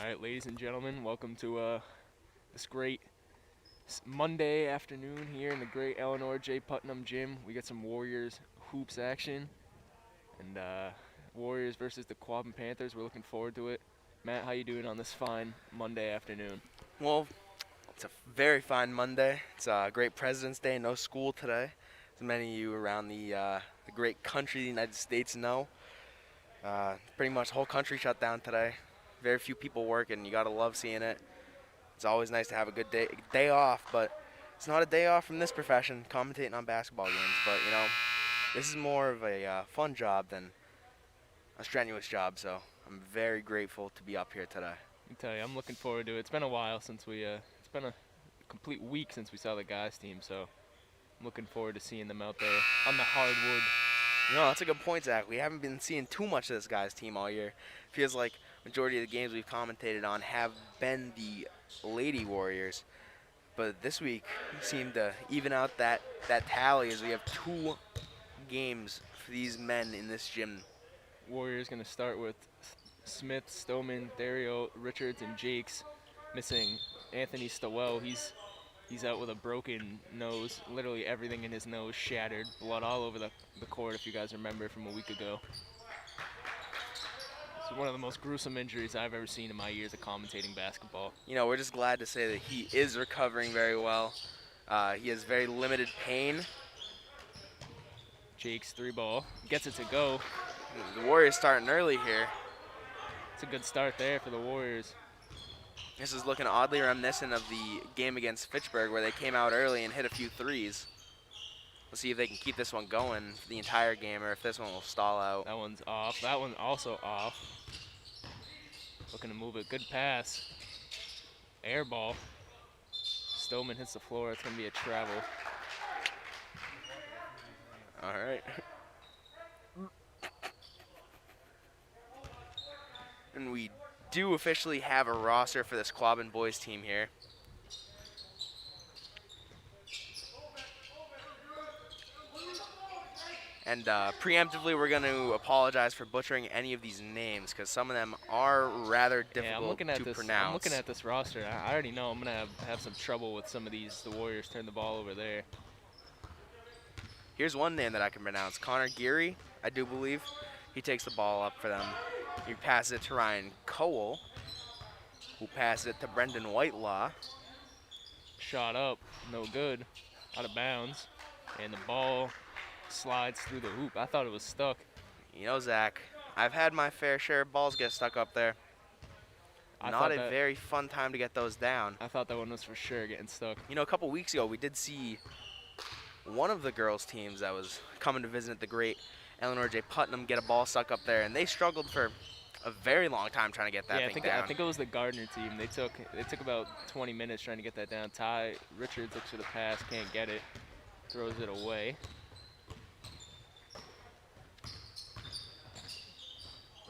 All right, ladies and gentlemen, welcome to this great Monday afternoon here in the great Eleanor J. Putnam Gym. We got some Warriors hoops action, and Warriors versus the Quabbin Panthers. We're looking forward to it. Matt, how you doing on this fine Monday afternoon? Well, it's a very fine Monday. It's a great President's Day. No school today, as many of you around the great country, the United States, know. Pretty much the whole country shut down today. Very few people working. You gotta love seeing it. It's always nice to have a good day off, but it's not a day off from this profession, commentating on basketball games. But this is more of a fun job than a strenuous job. So I'm very grateful to be up here today. I tell you, I'm looking forward to it. It's been a while since it's been a complete week since we saw the guys team, so I'm looking forward to seeing them out there on the hardwood. No, that's a good point, Zach. We haven't been seeing too much of this guy's team all year. Feels like majority of the games we've commentated on have been the Lady Warriors. But this week we seem to even out that tally as we have 2 games for these men in this gym. Warriors going to start with Smith, Stoneman, Dario, Richards, and Jakes. Missing Anthony Stowell. He's out with a broken nose. Literally everything in his nose shattered. Blood all over the court, if you guys remember from a week ago. It's one of the most gruesome injuries I've ever seen in my years of commentating basketball. We're just glad to say that he is recovering very well. He has very limited pain. Jakes 3-ball. Gets it to go. The Warriors starting early here. It's a good start there for the Warriors. This is looking oddly reminiscent of the game against Fitchburg where they came out early and hit a few threes. We'll see if they can keep this one going for the entire game or if this one will stall out. That one's off. That one also off. Looking to move it. Good pass. Air ball. Stoneman hits the floor. It's going to be a travel. All right. And we do officially have a roster for this Quabbin boys team here. And preemptively, we're going to apologize for butchering any of these names because some of them are rather difficult to pronounce. I'm looking at this roster. I already know I'm going to have some trouble with some of these. The Warriors turn the ball over there. Here's one name that I can pronounce. Connor Geary, I do believe. He takes the ball up for them. He passes it to Ryan Cowell, who passes it to Brendan Whitelaw. Shot up, no good, out of bounds. And the ball slides through the hoop. I thought it was stuck. Zach, I've had my fair share of balls get stuck up there. Not a very fun time to get those down. I thought that one was for sure getting stuck. A couple weeks ago, we did see one of the girls' teams that was coming to visit the great Eleanor J. Putnam get a ball stuck up there, and they struggled for a very long time trying to get that thing down. I think it was the Gardner team. They took about 20 minutes trying to get that down. Ty Richards looks for the pass, can't get it, throws it away.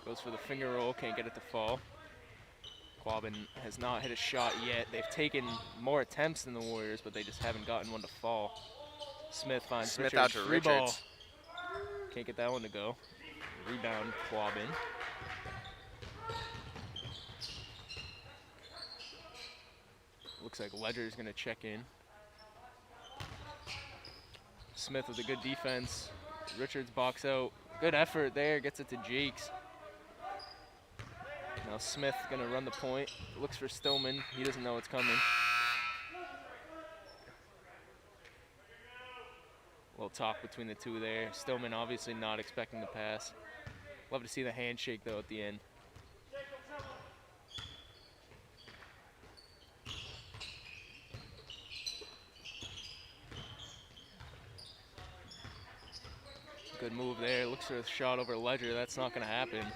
Goes for the finger roll, can't get it to fall. Quabbin has not hit a shot yet. They've taken more attempts than the Warriors, but they just haven't gotten one to fall. Smith finds Smith Richards. out to Richards. Can't get that one to go. Rebound, Quabbin. Looks like Ledger's going to check in. Smith with a good defense. Richards box out. Good effort there. Gets it to Jakes. Now Smith going to run the point. Looks for Stoneman. He doesn't know it's coming. Little talk between the two there. Stoneman obviously not expecting the pass. Love to see the handshake though at the end. Good move there. Looks for a shot over Ledger. That's not going to happen.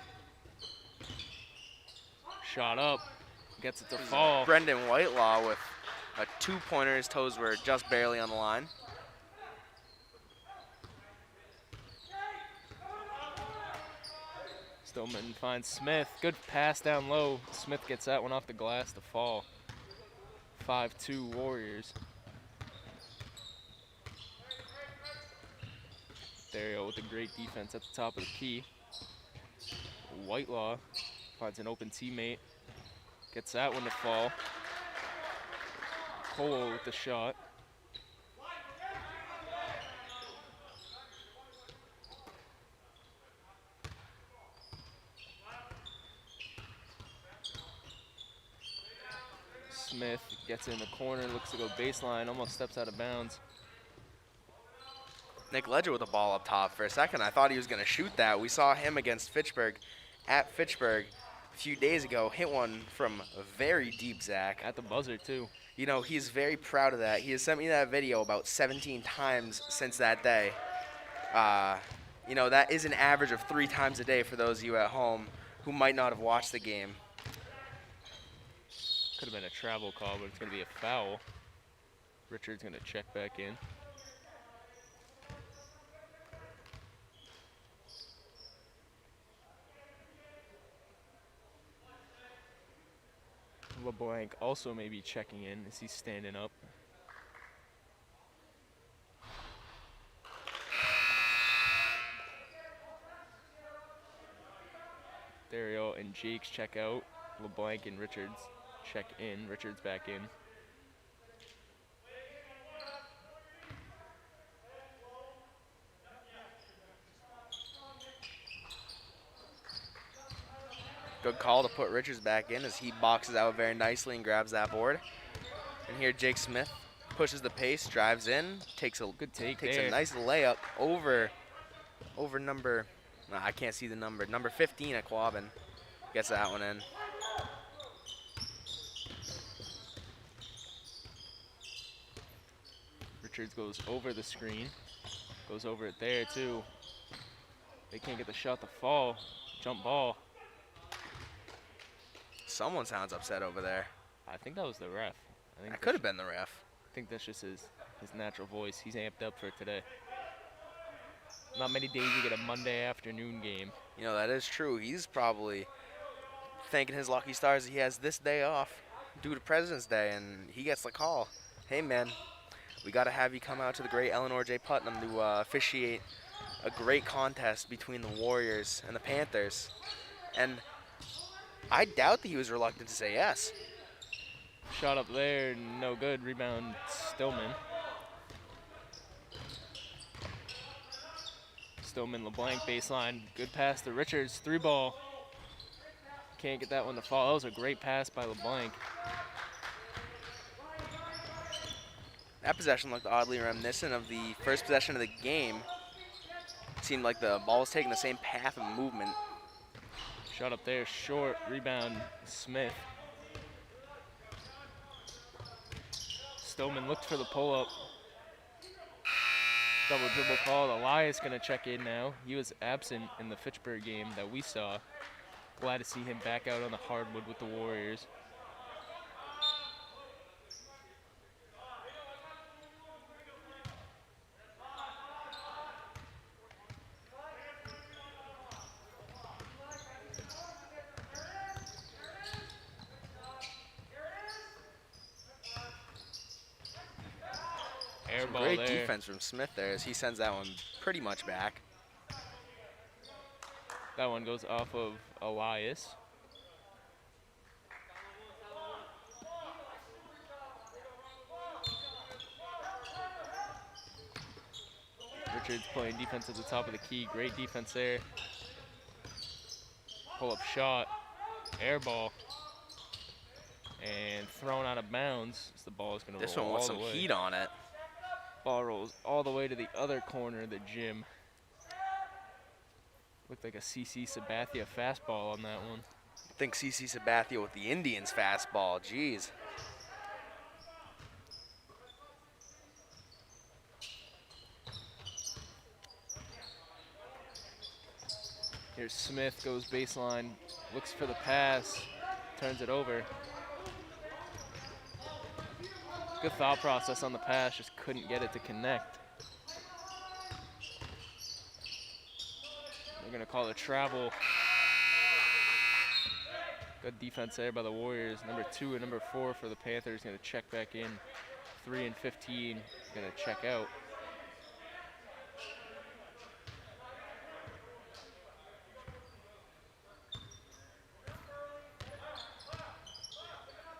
Shot up. Gets it to fall. Brendan Whitelaw with a 2-pointer. His toes were just barely on the line. Stoneman finds Smith. Good pass down low. Smith gets that one off the glass to fall. 5-2 Warriors. Dario with a great defense at the top of the key. Whitelaw finds an open teammate. Gets that one to fall. Cole with the shot. Smith gets in the corner, looks to go baseline, almost steps out of bounds. Nick Ledger with the ball up top. For a second, I thought he was going to shoot that. We saw him against Fitchburg at Fitchburg a few days ago. Hit one from very deep, Zach. At the buzzer, too. You know, he's very proud of that. He has sent me that video about 17 times since that day. You know, that is an average of 3 times a day for those of you at home who might not have watched the game. Could have been a travel call, but it's going to be a foul. Richard's going to check back in. LeBlanc also may be checking in as he's standing up. Dario and Jakes check out. LeBlanc and Richards check in. Richards back in. Good call to put Richards back in as he boxes out very nicely and grabs that board. And here Jake Smith pushes the pace, drives in, takes a Good take takes there. a nice layup over number, I can't see the number 15 at Quabbin. Gets that one in. Richards goes over the screen. Goes over it there too. They can't get the shot to fall. Jump ball. Someone sounds upset over there. I think that was the ref. I think That could have been the ref. I think that's just his natural voice. He's amped up for today. Not many days you get a Monday afternoon game. You know, that is true. He's probably thanking his lucky stars that he has this day off due to President's Day, and he gets the call. Hey, man, we got to have you come out to the great Eleanor J. Putnam to officiate a great contest between the Warriors and the Panthers. And I doubt that he was reluctant to say yes. Shot up there, no good. Rebound, Stillman. Stillman, LeBlanc baseline. Good pass to Richards, 3-ball. Can't get that one to fall. That was a great pass by LeBlanc. That possession looked oddly reminiscent of the first possession of the game. It seemed like the ball was taking the same path of movement. Shot up there, short. Rebound, Smith. Stillman looked for the pull-up. Double dribble call. Elias gonna check in now. He was absent in the Fitchburg game that we saw. Glad to see him back out on the hardwood with the Warriors. Air ball Great there. defense from Smith there as he sends that one pretty much back. That one goes off of Elias. Richards playing defense at the top of the key. Great defense there. Pull-up shot. Air ball. And thrown out of bounds. So the ball is going to This roll one with all some the way. heat on it. Ball rolls all the way to the other corner of the gym. Looked like a CC Sabathia fastball on that one. I think CC Sabathia with the Indians fastball. Jeez. Here's Smith, goes baseline, looks for the pass, turns it over. Good thought process on the pass, just couldn't get it to connect. They're gonna call it travel. Good defense there by the Warriors. Number 2 and number 4 for the Panthers gonna check back in. 3 and 15 gonna check out.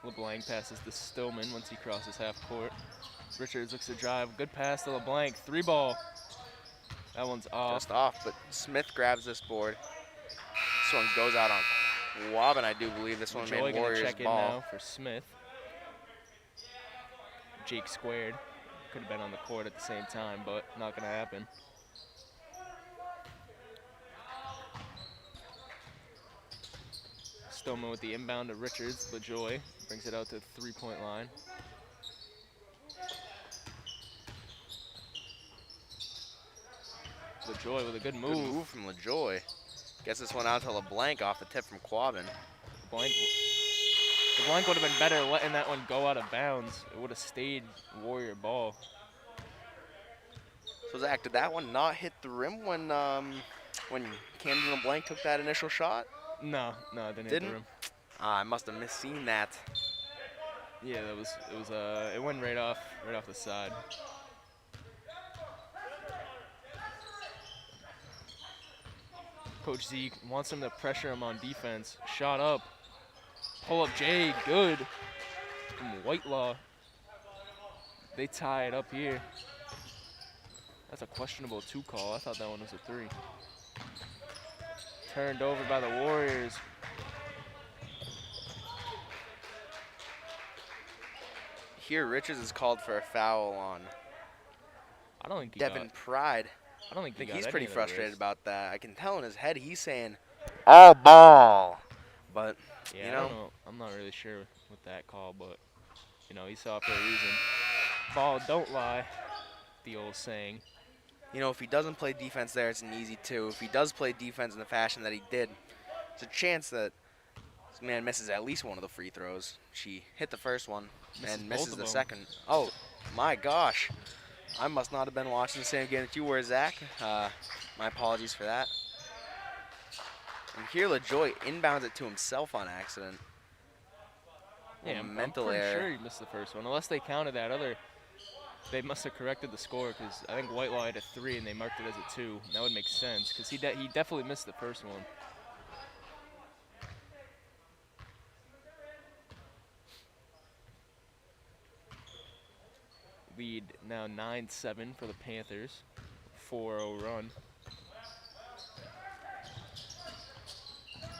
LeBlanc passes to Stillman once he crosses half court. Richards looks to drive. Good pass to LeBlanc. 3-ball. That one's off. Just off, but Smith grabs this board. This one goes out on Quabbin, I do believe. This one Joy made gonna Warriors check in ball. now for Smith. Jake squared. Could have been on the court at the same time, but not gonna happen. Stillman with the inbound to Richards. LaJoy brings it out to the 3-point line. LaJoy with a good move. Good move from LaJoy. Gets this one out to LeBlanc off the tip from Quabbin. LeBlanc would have been better letting that one go out of bounds. It would have stayed Warrior ball. So Zach, did that one not hit the rim when Camden LeBlanc took that initial shot? No, it didn't hit the rim. I must have misseen that. Yeah, it went right off the side. Coach Z wants him to pressure him on defense. Shot up. Pull up Jay, good. From Whitelaw. They tie it up here. That's a questionable 2 call. I thought that one was a 3. Turned over by the Warriors. Here, Richards is called for a foul on I don't think Devin Pride. I don't think they got He's any pretty of the frustrated wrist. about that. I can tell in his head he's saying, "All ball," but Yeah, you I know, don't know. I'm not really sure with that call, but you know, he saw it for a reason. Ball don't lie, the old saying. you know, if he doesn't play defense there, it's an easy 2. If he does play defense in the fashion that he did, there's a chance that this man misses at least one of the free throws. She hit the first one and misses the second. Oh my gosh. I must not have been watching the same game that you were, Zach. My apologies for that. And here LaJoy inbounds it to himself on accident. Yeah, I'm mental pretty error. sure he missed the first one. Unless they counted that other, they must have corrected the score because I think Whitelaw had a 3 and they marked it as a 2. That would make sense because he definitely missed the first one. Lead now 9-7 for the Panthers. 4-0 run.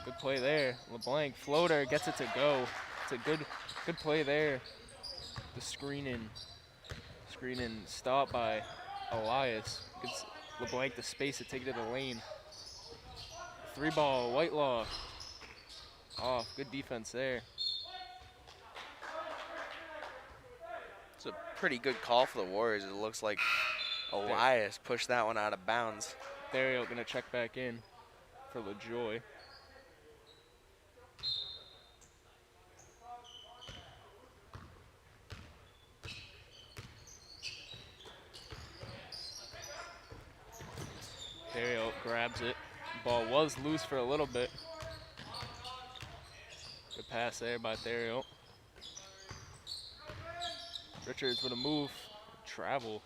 Good play there. LeBlanc floater gets it to go. It's a good play there. The screen stop by Elias. Gives LeBlanc the space to take it to the lane. 3-ball, Whitelaw. Off, good defense there. It's a pretty good call for the Warriors. It looks like Elias pushed that one out of bounds. Dario gonna check back in for LaJoy. Dario grabs it. Ball was loose for a little bit. Good pass there by Dario. Richards with a move. Travel.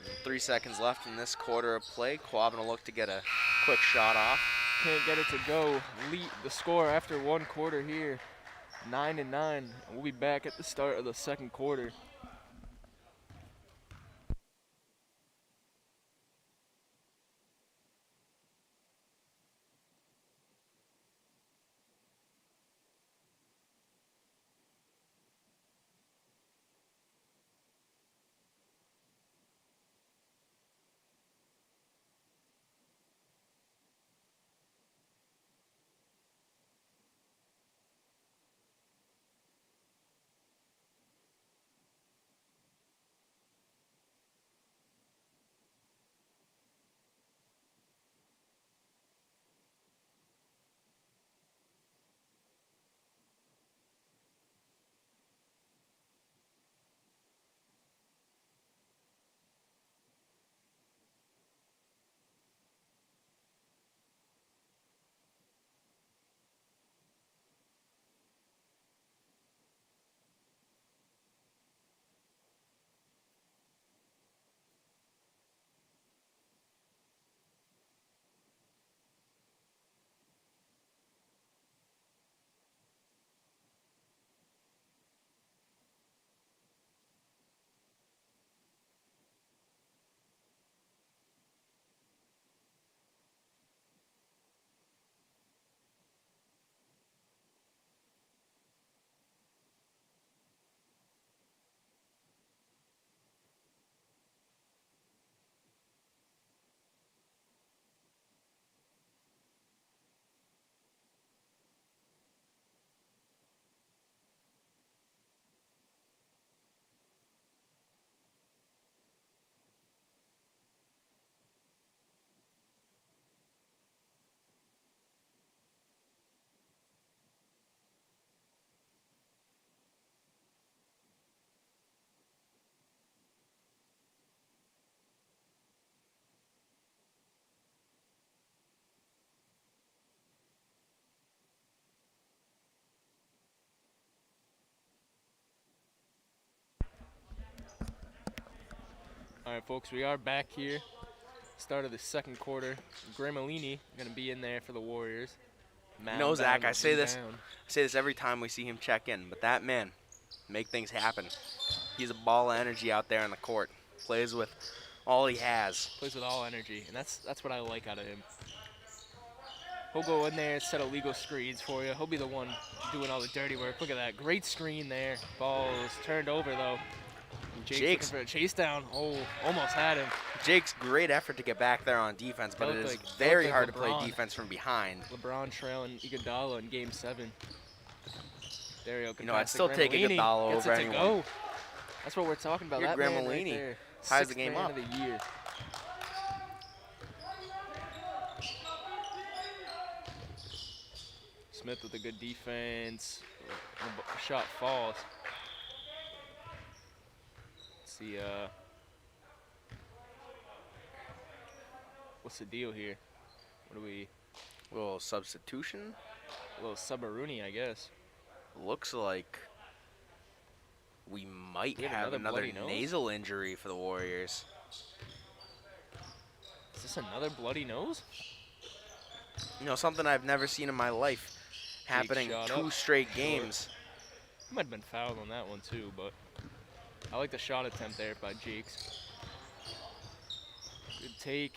And 3 seconds left in this quarter of play. Quabbin will look to get a quick shot off. Can't get it to go. Lead the score after 1 quarter here. 9-9. We'll be back at the start of the second quarter. All right, folks, we are back here. Start of the second quarter. Gramellini going to be in there for the Warriors. No, Zach, I Mound say this rebound. every time we see him check in, but that man, make things happen. He's a ball of energy out there on the court. Plays with all he has. Plays with all energy, and that's what I like out of him. He'll go in there and set illegal screens for you. He'll be the one doing all the dirty work. Look at that. Great screen there. Ball is turned over, though. Jake's looking for a chase down. Oh, almost had him. Jake's great effort to get back there on defense, but it is That very looked hard like to play LeBron. defense from behind. LeBron trailing Iguodala in Game 7. Dario can You know, I'd pass to still take Gramellini. Iguodala Gets over it to anyone. go. That's what we're talking about. Here, That man right Gramellini there. ties the Sixth game man up. of the year. Smith with a good defense. The shot falls. Let's see, what's the deal here? What do we? Little substitution. A little Subaruni, I guess. Looks like we might We have have another another bloody nose? nasal injury for the Warriors. Is this another bloody nose? You know, something I've never seen in my life happening shot 2 up. straight games. He might have been fouled on that one too, but I like the shot attempt there by Jakes. Good take.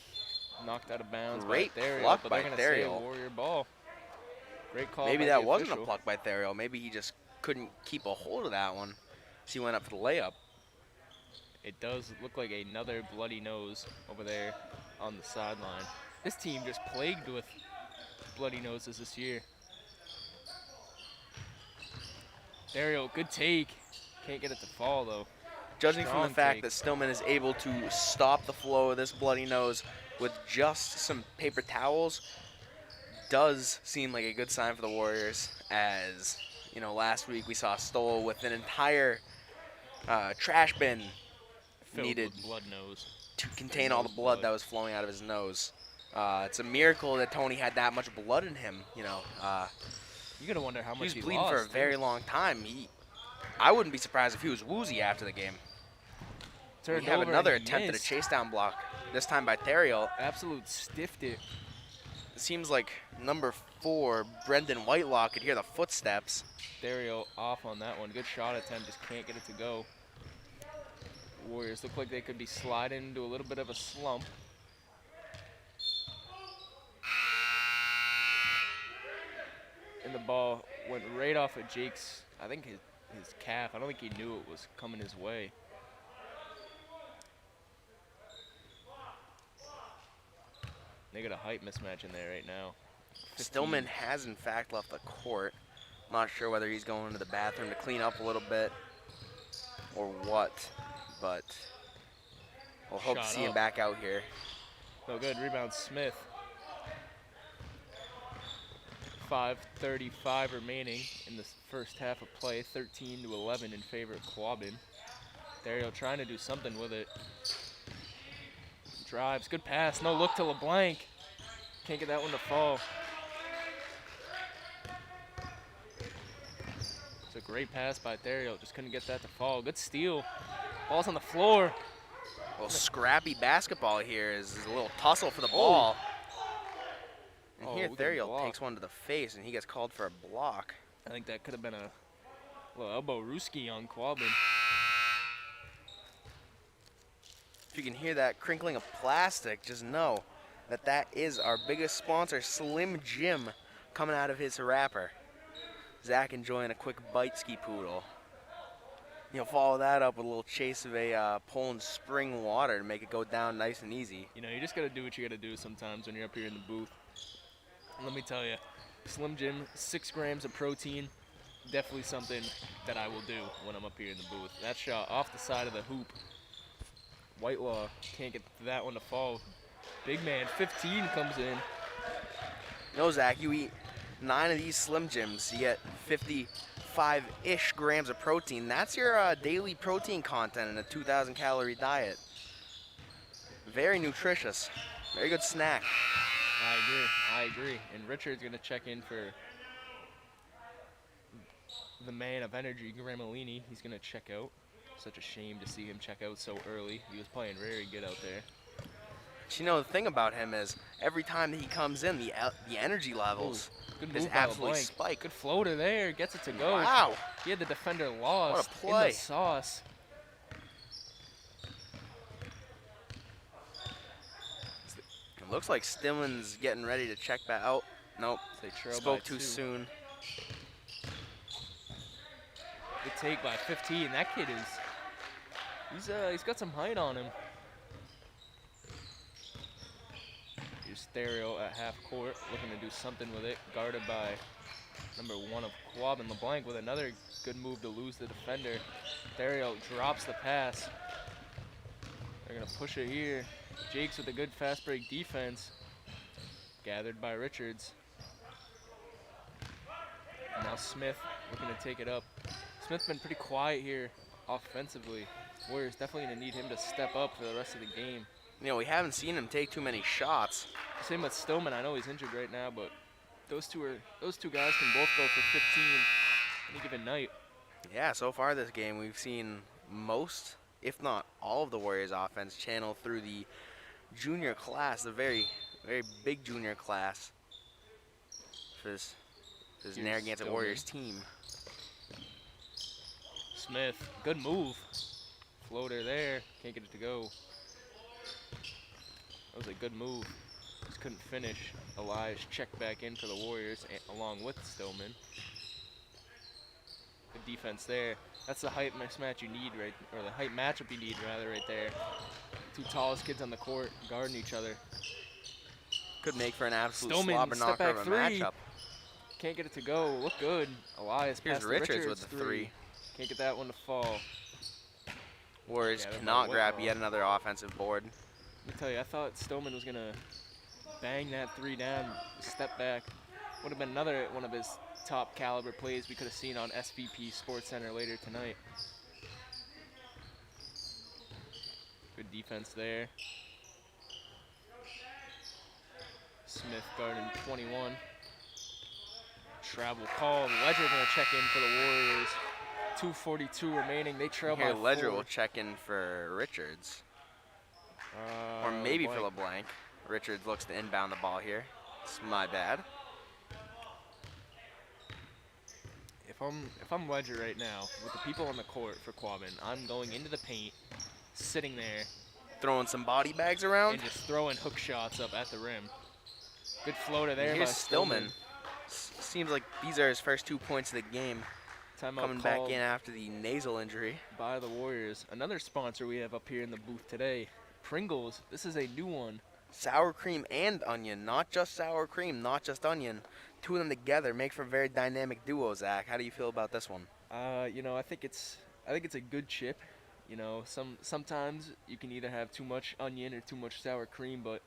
Knocked out of bounds. Great by Theriot, block but by they're gonna say Theriot. Warrior ball. Great call. Maybe by that the wasn't official. a pluck by Theriot. Maybe he just couldn't keep a hold of that one. So he went up for the layup. It does look like another bloody nose over there on the sideline. This team just plagued with bloody noses this year. Dario, good take. Can't get it to fall though. Judging from Strong the fact take. that Stillman is able to stop the flow of this bloody nose with just some paper towels, does seem like a good sign for the Warriors. As you know, last week we saw Stoll with an entire trash bin Filled needed with blood nose. to contain all the nose blood blood. that was flowing out of his nose. It's a miracle that Tony had that much blood in him. You know, You're gonna wonder how he much was he bleeding lost. for a very long time. I wouldn't be surprised if he was woozy after the game. We Turned have over another and he attempt at a missed. chase down block, this time by Theriot. Absolute stiffed it. It seems like number 4, Brendan Whitelaw, could hear the footsteps. Dario off on that one. Good shot attempt, just can't get it to go. Warriors look like they could be sliding into a little bit of a slump. And the ball went right off of Jake's, I think his calf. I don't think he knew it was coming his way. They got a height mismatch in there right now. 15. Stillman has, in fact, left the court. Not sure whether he's going to the bathroom to clean up a little bit or what, but we'll hope to Shot see him up. back out here. No good. Rebound Smith. 5:35 remaining in the first half of play. 13-11 in favor of Quabbin. Dario trying to do something with it. Drives. Good pass. No look to LeBlanc. Can't get that one to fall. It's a great pass by Dario. Just couldn't get that to fall. Good steal. Ball's on the floor. A little scrappy basketball here is a little tussle for the ball. And Oh, here we got Theriot blocked. takes one to the face and he gets called for a block. I think that could have been a little elbow Ruski on Quabbin. If you can hear that crinkling of plastic, just know that that is our biggest sponsor, Slim Jim, coming out of his wrapper. Zach enjoying a quick bite ski poodle. You'll follow that up with a little chase of a Poland spring water to make it go down nice and easy. You know, you just got to do what you got to do sometimes when you're up here in the booth. And let me tell you, Slim Jim, 6 grams of protein, definitely something that I will do when I'm up here in the booth. That shot off the side of the hoop. Whitelaw can't get that one to fall. Big man, 15 comes in. No, Zach, you eat 9 of these Slim Jims, you get 55-ish grams of protein. That's your daily protein content in a 2,000 calorie diet. Very nutritious. Very good snack. I agree. And Richard's going to check in for the man of energy, Gramellini. He's going to check out. Such a shame to see him check out so early. He was playing very good out there. But you know, the thing about him is every time that he comes in, the energy levels Good just move by absolutely LeBlanc. spike. Good floater there. Gets it to go. Wow. He had the defender lost in play. the sauce. It looks like Stillman's getting ready to check back out. Nope. They trail Spoke by too 2. soon. Good take by 15. That kid he's got some height on him. Here's Stereo at half court, looking to do something with it. Guarded by number 1 of Quabbin. LeBlanc with another good move to lose the defender. Stereo drops the pass. They're gonna push it here. Jakes with a good fast break defense. Gathered by Richards. Now Smith looking to take it up. Smith's been pretty quiet here offensively. Warriors definitely gonna need him to step up for the rest of the game. You know, we haven't seen him take too many shots. Same with Stillman. I know he's injured right now, but those two guys can both go for 15 any given night. Yeah, so far this game we've seen most, if not all, of the Warriors' offense channel through the junior class, the very big junior class for this Narragansett Warriors team. Smith, good move. Floater there, can't get it to go. That was a good move. Just couldn't finish. Elias checked back in for the Warriors along with Stillman. Good defense there. That's the height mismatch you need, right, or the height matchup you need rather, right there. 2 tallest kids on the court guarding each other. Could make for an absolute Stillman, slobber step knocker back of a 3. matchup. Can't get it to go. Look good. Elias Here's past Richards with the 3. Can't get that one to fall. Warriors Yeah, cannot grab Whitlaw. yet another offensive board. Let me tell you, I thought Stillman was gonna bang that 3 down, step back. Would have been another one of his top caliber plays we could have seen on SVP Sports Center later tonight. Good defense there. Smith guarding 21. Travel call. Ledger gonna check in for the Warriors. 2:42 remaining. They trail by Here, Ledger 4. will check in for Richards. Or maybe for LeBlanc. Richards looks to inbound the ball here. It's my bad. If I'm Ledger right now, with the people on the court for Quabbin, I'm going into the paint, sitting there, Throwing some body bags around. and just throwing hook shots up at the rim. Good floater there by Here's Stillman. Seems like these are his first 2 points of the game. Timeout Coming back called in after the nasal injury. by the Warriors. Another sponsor we have up here in the booth today, Pringles. This is a new one. Sour cream and onion, not just sour cream, not just onion. 2 of them together make for a very dynamic duo, Zach. How do you feel about this one? You know, I think it's a good chip. You know, sometimes you can either have too much onion or too much sour cream, but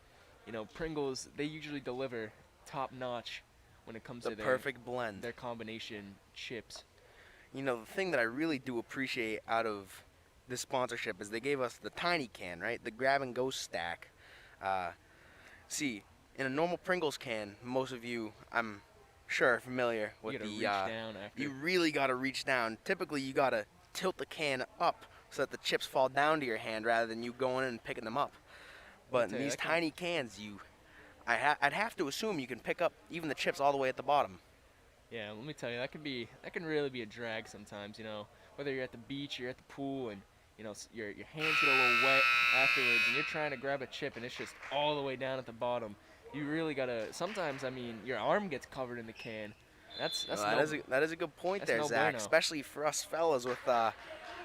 you know, Pringles, they usually deliver top notch when it comes The to perfect blend. their combination chips. You know, the thing that I really do appreciate out of this sponsorship is they gave us the tiny can, right? The grab and go stack. See, in a normal Pringles can, most of you, I'm sure, are familiar with You gotta the. reach down after. You really got to reach down. Typically, you got to tilt the can up so that the chips fall down to your hand rather than you going in and picking them up. But in tell you, these that can- tiny cans, I'd have to assume you can pick up even the chips all the way at the bottom. Yeah, let me tell you, that can really be a drag sometimes. You know, whether you're at the beach, you're at the pool, and you know your hands get a little wet afterwards, and you're trying to grab a chip, and it's just all the way down at the bottom. You really gotta. Sometimes, I mean, your arm gets covered in the can. That's Well, no, that is a good point that's there, no Zach. bueno. Especially for us fellas with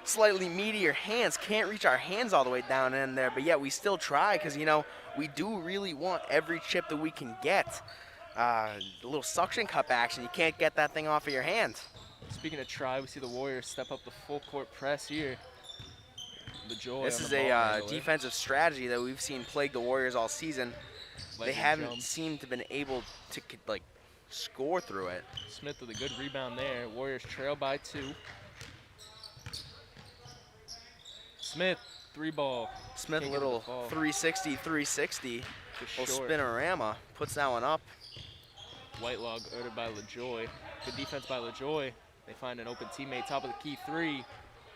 slightly meatier hands, can't reach our hands all the way down in there, but yet we still try because you know we do really want every chip that we can get. A little suction cup action, you can't get that thing off of your hand. Speaking of try, we see the Warriors step up the full court press here. LaJoy This on is the ball a handler. defensive strategy that we've seen plague the Warriors all season. They Ledger haven't jumps. seemed to been able to like score through it. Smith with a good rebound there. Warriors trail by 2. Smith, 3-ball. Smith, a Can't get it to little fall. 360, 360. Just Little short. spinorama, puts that one up. Whitelog ordered by LaJoy. Good defense by LaJoy. They find an open teammate, top of the key 3.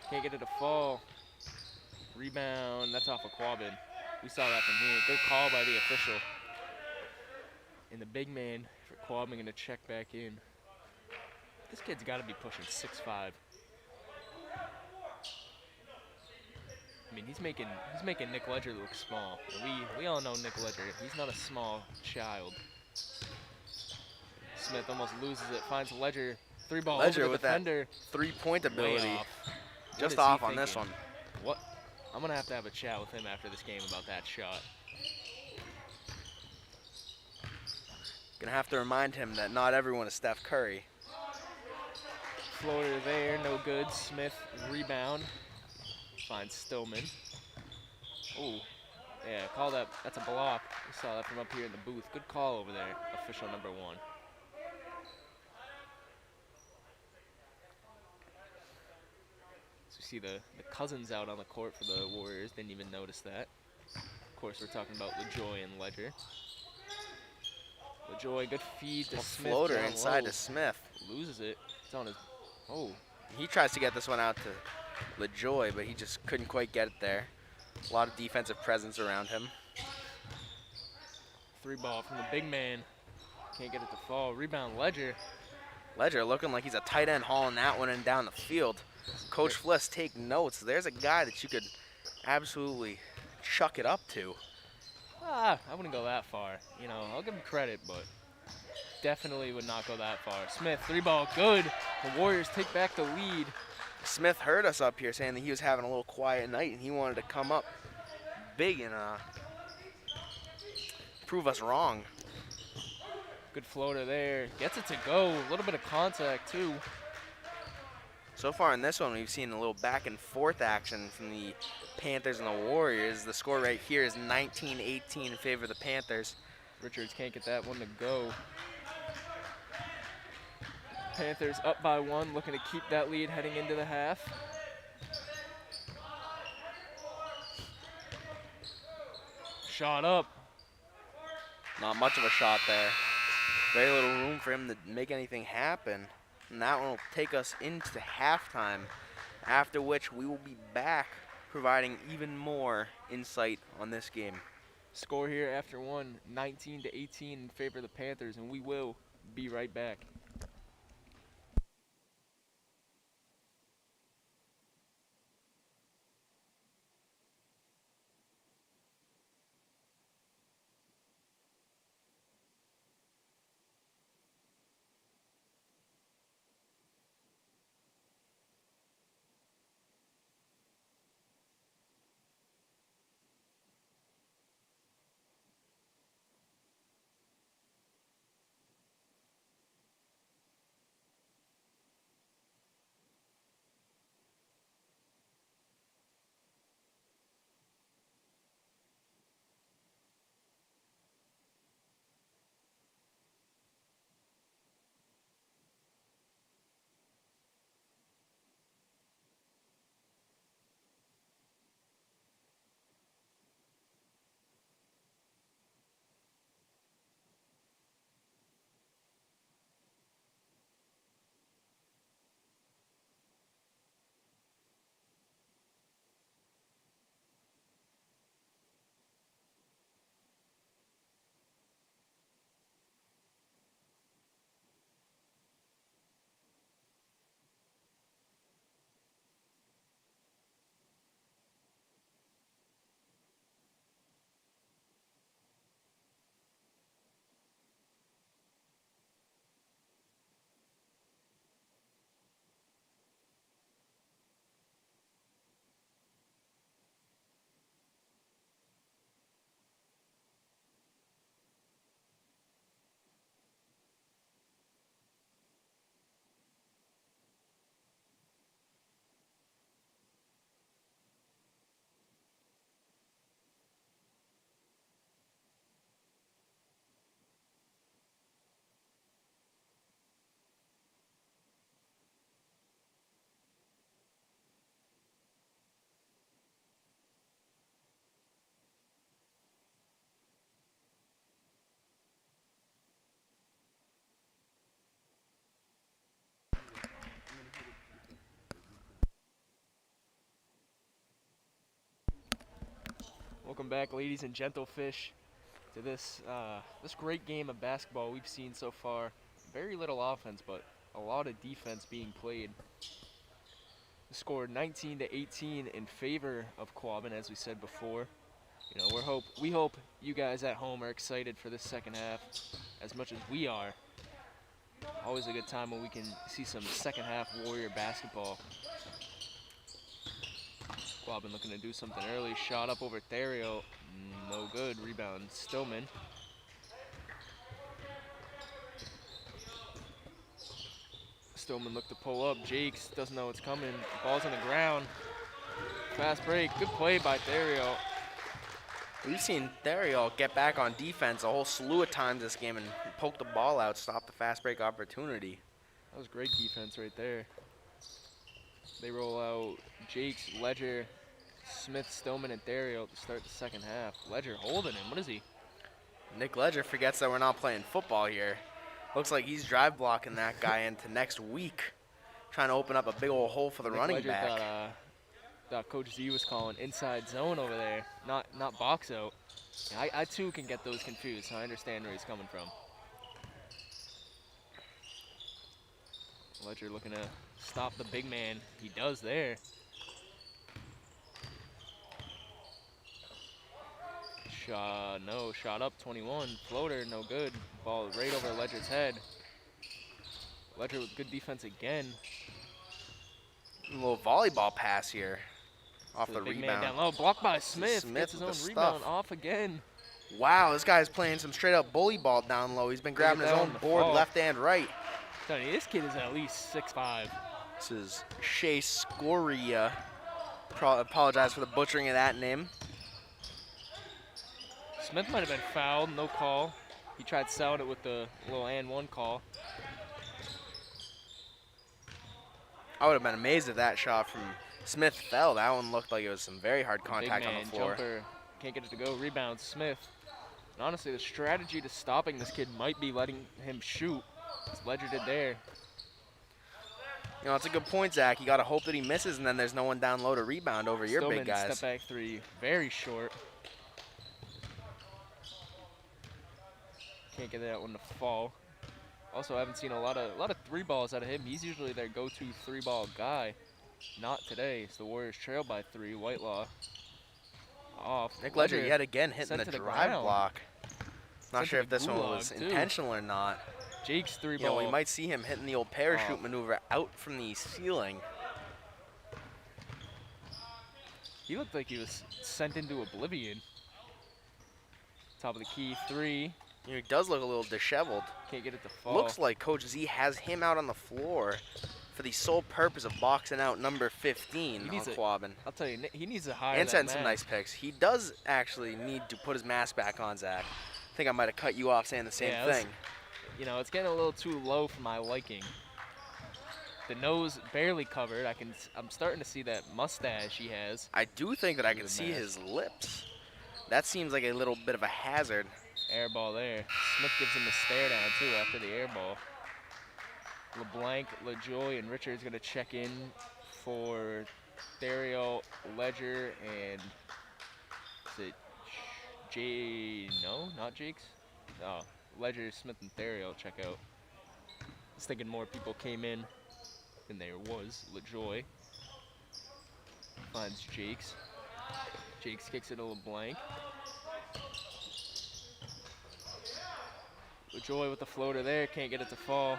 Can't get it to fall. Rebound. That's off of Quabbin. We saw that from here. Good call by the official. And the big man for Quabbin going to check back in. This kid's got to be pushing 6'5". I mean, he's making Nick Ledger look small. We all know Nick Ledger. He's not a small child. Smith almost loses it. Finds Ledger. 3-ball over Ledger the with defender. that 3-point ability. Way off. Just What is he off on this thinking? one. What? I'm gonna have to have a chat with him after this game about that shot. Gonna have to remind him that not everyone is Steph Curry. Floater there, no good. Smith rebound. Finds Stillman. Ooh, yeah, call that. That's a block. We saw that from up here in the booth. Good call over there, official number 1. So you see the cousins out on the court for the Warriors. Didn't even notice that. Of course, we're talking about LaJoy and Ledger. LaJoy, good feed to A Smith. floater down inside low. to Smith. Loses it. It's on his. Oh. He tries to get this one out to LaJoy, but he just couldn't quite get it there. A lot of defensive presence around him. 3-ball from the big man. Can't get it to fall. Rebound Ledger. Ledger looking like he's a tight end hauling that one in down the field. Coach Fliss, take notes. There's a guy that you could absolutely chuck it up to. I wouldn't go that far. You know, I'll give him credit, but definitely would not go that far. Smith, 3-ball, good. The Warriors take back the lead. Smith heard us up here saying that he was having a little quiet night and he wanted to come up big and prove us wrong. Good floater there. Gets it to go. A little bit of contact, too. So far in this one, we've seen a little back and forth action from the Panthers and the Warriors. The score right here is 19-18 in favor of the Panthers. Richards can't get that one to go. Panthers up by 1, looking to keep that lead heading into the half. Shot up. Not much of a shot there. Very little room for him to make anything happen. And that one will take us into halftime, after which we will be back providing even more insight on this game. Score here after 1, 19-18 in favor of the Panthers, and we will be right back. Welcome back, ladies and gentlefish, to this this great game of basketball we've seen so far. Very little offense, but a lot of defense being played. The score 19-18 in favor of Quabbin, as we said before. You know, we hope you guys at home are excited for this second half as much as we are. Always a good time when we can see some second half Warrior basketball. Quabbin looking to do something early. Shot up over Therio. No good. Rebound Stillman. Stillman looked to pull up. Jakes doesn't know what's coming. Ball's on the ground. Fast break. Good play by Therio. We've seen Therio get back on defense a whole slew of times this game and poke the ball out, stop the fast break opportunity. That was great defense right there. They roll out Jakes, Ledger, Smith, Stillman, and Therio to start the second half. Ledger holding him. What is he? Nick Ledger forgets that we're not playing football here. Looks like he's drive blocking that guy into next week, trying to open up a big old hole for the running Ledger back. Thought Coach Z was calling inside zone over there, not box out. Yeah, I too can get those confused, so I understand where he's coming from. Ledger looking to stop the big man. He does there. Shot up 21. Floater, no good. Ball right over Ledger's head. Ledger with good defense again. A little volleyball pass here off the big rebound. Man down low. Blocked by Smith. Smith Gets his with own the rebound stuff. off again. Wow, this guy's playing some straight up bully ball down low. He's been grabbing his down own the board fall. left and right. Tony, this kid is at least 6'5". This is Shea Scoria. Apologize for the butchering of that name. Smith might have been fouled, no call. He tried selling it with the little and one call. I would have been amazed if that shot from Smith fell. That one looked like it was some very hard contact Big on man, the floor. jumper, can't get it to go. Rebound, Smith. And honestly, the strategy to stopping this kid might be letting him shoot, as Ledger did there. You know, it's a good point, Zach. You got to hope that he misses, and then there's no one down low to rebound over your Stillman, big guys. step back three, very short. Can't get that one to fall. Also, I haven't seen a lot of three balls out of him. He's usually their go-to three-ball guy. Not today. So the Warriors trail by 3. Whitelaw off. Nick Ledger yet again hitting sent the to the drive ground. block. Not Sent sure to if the this one gulag, was too. intentional or not. Jake's three You know, ball. we might see him hitting the old parachute Off. maneuver out from the ceiling. He looked like he was sent into oblivion. Top of the key, 3. You know, he does look a little disheveled. Can't get it to fall. Looks like Coach Z has him out on the floor for the sole purpose of boxing out number 15 He on needs Quabbin. I'll tell you, he needs to hire And that setting some mask. nice picks. He does actually need to put his mask back on, Zach. I think I might have cut you off saying the same Yeah, thing. You know, it's getting a little too low for my liking. The nose barely covered. I'm starting to see that mustache he has. I do think that I can With a see mask. his lips. That seems like a little bit of a hazard. Air ball there. Smith gives him the stare down too after the air ball. LeBlanc, LaJoy, and Richards gonna check in for Therio, Ledger, and is it no, not Jakes? Oh, Ledger, Smith, and Therio check out. I was thinking more people came in than there was. LaJoy finds Jakes. Jakes kicks it to LeBlanc. LaJoy with the floater there, can't get it to fall.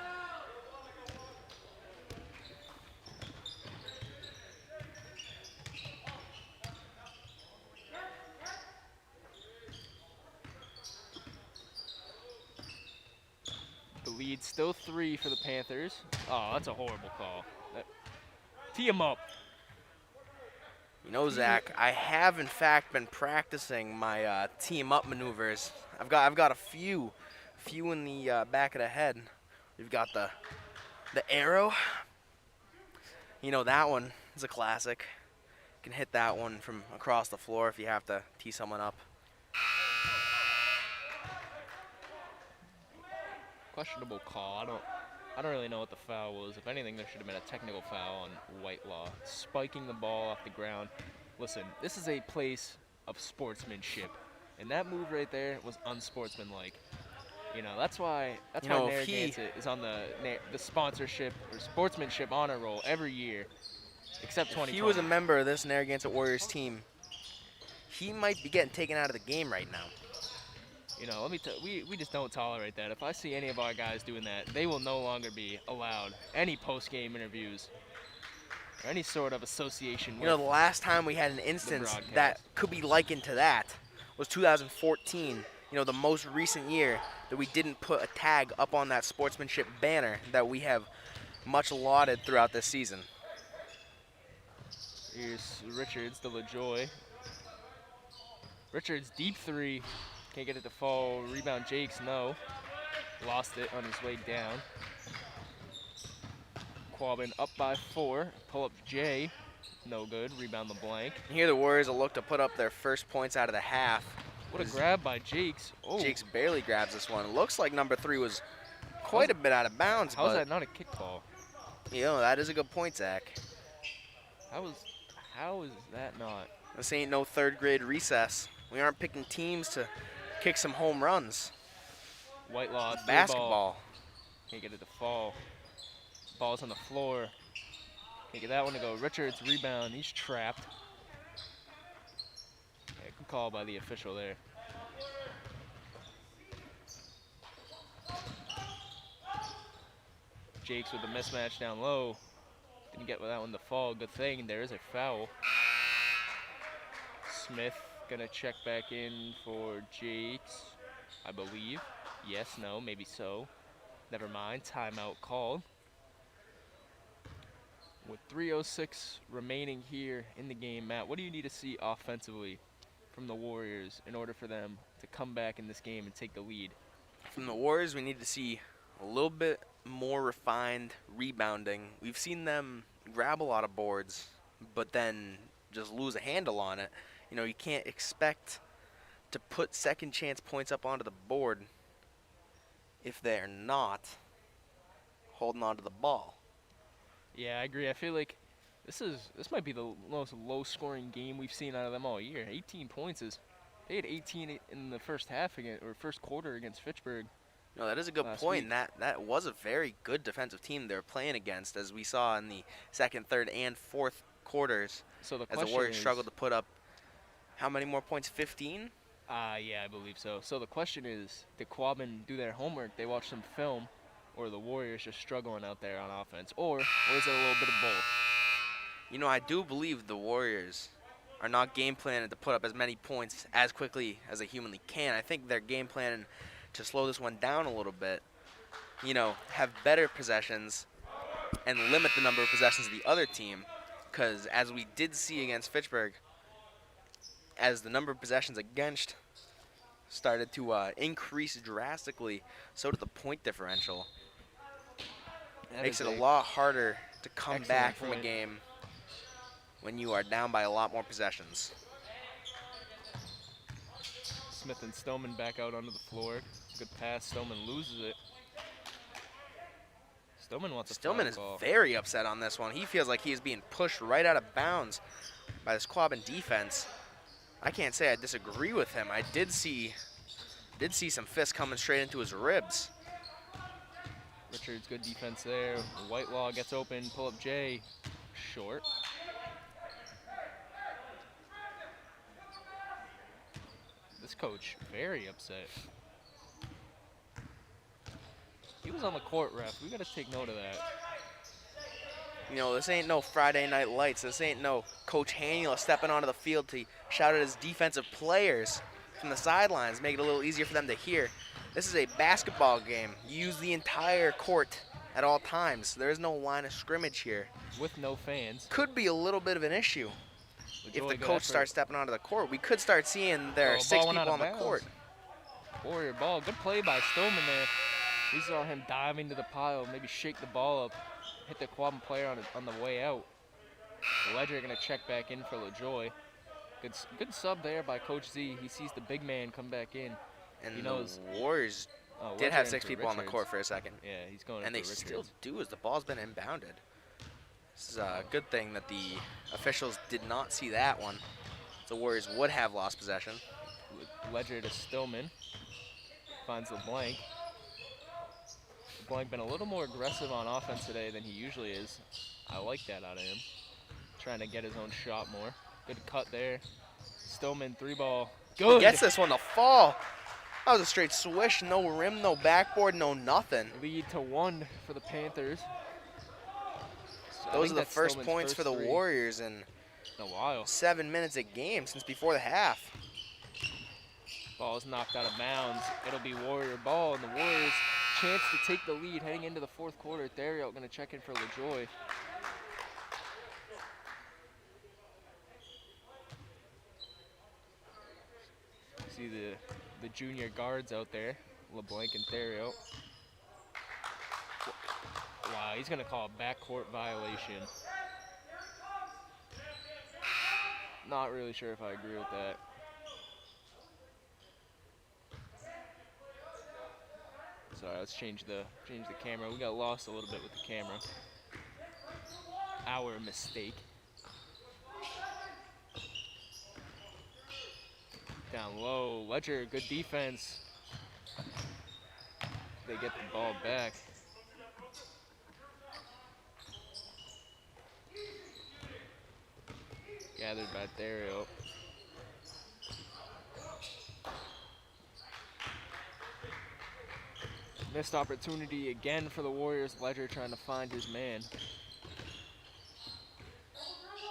The lead still 3 for the Panthers. Oh, that's a horrible call. Tee him up. You know, Zach, I have in fact been practicing my team up maneuvers. I've got a few in the back of the head. We've got the arrow. You know, that one is a classic. You can hit that one from across the floor if you have to tee someone up. Questionable call. I don't really know what the foul was. If anything, there should have been a technical foul on Whitelaw. Spiking the ball off the ground. Listen, this is a place of sportsmanship. And that move right there was unsportsmanlike. You know, that's why You know, if Narragansett is on the sponsorship or sportsmanship honor roll every year, except if 2020. he was a member of this Narragansett Warriors team, he might be getting taken out of the game right now. You know, we just don't tolerate that. If I see any of our guys doing that, they will no longer be allowed any post-game interviews or any sort of association You with. know, the last time we had an instance that could be likened to that was 2014. You know, the most recent year that we didn't put a tag up on that sportsmanship banner that we have much lauded throughout this season. Here's Richards to LaJoy. Richards, deep three. Can't get it to fall. Rebound, Jakes, no. Lost it on his way down. Quabbin up by 4. Pull up J. No good. Rebound the blank. And here the Warriors will look to put up their first points out of the half. What a grab by Jakes. Oh. Jakes barely grabs this one. Looks like number 3 was quite a bit out of bounds. How's that not a kickball? You know, that is a good point, Zach. How is that not? This ain't no third grade recess. We aren't picking teams to kick some home runs. Whitelaw, It's basketball. Can't get it to fall. Ball's on the floor. Can't get that one to go. Richards rebound. He's trapped. Yeah, good call by the official there. Jakes with the mismatch down low. Didn't get that one to fall. Good thing there is a foul. Smith gonna check back in for Jakes, I believe. Yes, no, maybe so. Never mind, timeout called. With 3:06 remaining here in the game, Matt, what do you need to see offensively from the Warriors in order for them to come back in this game and take the lead? From the Warriors, we need to see a little bit more refined rebounding. We've seen them grab a lot of boards, but then just lose a handle on it. You know, you can't expect to put second chance points up onto the board if they're not holding onto the ball. Yeah, I agree. I feel like this might be the most low-scoring game we've seen out of them all year. 18 points is. They had 18 in the first half or first quarter against Fitchburg. No, that is a good point. And that was a very good defensive team they were playing against, as we saw in the second, third, and fourth quarters. So as the Warriors struggled to put up how many more points? 15? Yeah, I believe so. So the question is, did Quabbin do their homework? They watched some film, or the Warriors just struggling out there on offense, or is it a little bit of both? You know, I do believe the Warriors are not game planning to put up as many points as quickly as they humanly can. I think they're game planning to slow this one down a little bit, you know, have better possessions and limit the number of possessions of the other team, because as we did see against Fitchburg, as the number of possessions against started to increase drastically, so did the point differential. Makes it a lot harder to come back from a game when you are down by a lot more possessions. Smith and Stoneman back out onto the floor. Good pass. Stoneman loses it. Stoneman wants a Stoneman is call. very upset on this one. He feels like he is being pushed right out of bounds by this Quabbin defense. I can't say I disagree with him. I did see some fists coming straight into his ribs. Richards, good defense there. Whitelaw gets open. Pull up J. Short. This coach very upset. He was on the court, ref. We got to take note of that. You know, this ain't no Friday Night Lights. This ain't no Coach Hanula stepping onto the field to shout at his defensive players from the sidelines, make it a little easier for them to hear. This is a basketball game. You use the entire court at all times. There is no line of scrimmage here. With no fans. Could be a little bit of an issue if the coach effort. starts stepping onto the court. We could start seeing there are 6 people on the court. Warrior ball. Good play by Stoneman there. We saw him dive into the pile, maybe shake the ball up, hit the Quabbin player on the way out. Ledger going to check back in for LaJoy. Good sub there by Coach Z. He sees the big man come back in. And he knows the Warriors did have 6 people on the court for a second. Yeah, he's going and they Richards. still do, as the ball's been inbounded. This is a good thing that the officials did not see that one. The Warriors would have lost possession. Ledger to Stillman. Finds LeBlanc. LeBlanc been a little more aggressive on offense today than he usually is. I like that out of him. Trying to get his own shot more. Good cut there. Stillman, 3-ball. Good. He gets this one to fall. That was a straight swish. No rim, no backboard, no nothing. Lead to 1 for the Panthers. So Those are the first Stillman's points for the three Warriors in in a while. 7 minutes a game since before the half. Ball is knocked out of bounds. It'll be Warrior ball, and the Warriors chance to take the lead heading into the fourth quarter. Theriot going to check in for LaJoy. See the junior guards out there, LeBlanc and Theriot. Wow, he's going to call a backcourt violation. Not really sure if I agree with that. Sorry, let's change the camera. We got lost a little bit with the camera. Our mistake. Down low, Ledger, good defense. They get the ball back. Gathered by Theriot. Missed opportunity again for the Warriors. Ledger trying to find his man.